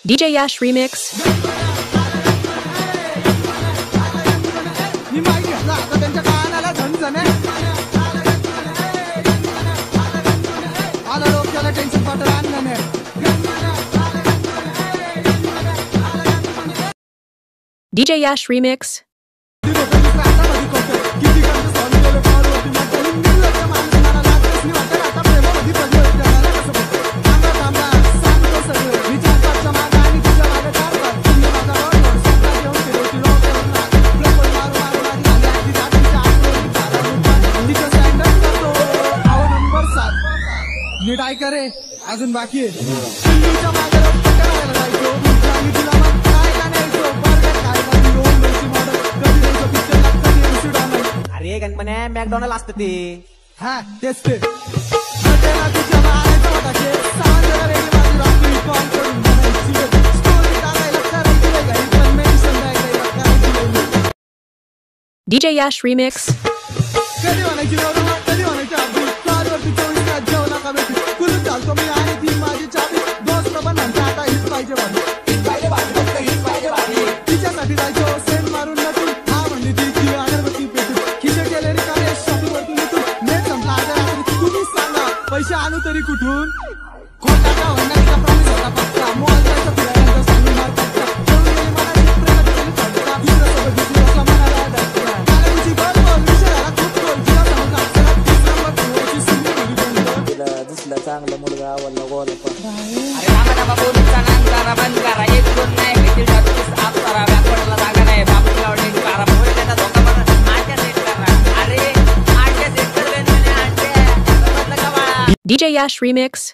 DJ Yash Remix. DJ Yash Remix. निडाई करे अजून बाकी आहे अरे गणपण्या मॅकडॉनल्ड असतं ते हा तेच ते DJ Yash Remix. कधी म्हणायची कधी म्हणायची कुलूप चालतो मी आणि ती माझी चाबी दोस्त पण म्हणता आता हीच पाहिजे तिच्यासाठी जायचो सेंट मारून नटून हा म्हणली ती अगरबत्ती पेटून खिशे केले रिकामे शॉपिंग वरतून इथून नेट संपला आता रात्री तुम्हीच सांगा पैसे आणू तरी कुठून खोटा का होणार तिचा प्रॉमिस होता पक्का मॉल जायचं फिरायला सांगून मार पक्का जेवून गेली मला प्रेमाची फटका दुसऱ्यासोबत दुसरी असला म्हणाला धक्का मला तिची बरोबर विषय झाला खूप खोल तिला सांगून अक्षरात 30 नंबर ठेवायची सुंदर मुली बंद दिसला चांगला मुलगा आवडला गोल अरे बाबा बोलूचा नांगारा बंद करा एक दोन नाही भेटेल जातोस आप करा बॅकवर्डला जागा नाही बाबूला ऑडियन्स करा बोल देता धोका पण आजच्या सेट करा अरे आजच्या सेट कर गणपण्या आजच्या बदला का बाळा DJ Yash Remix.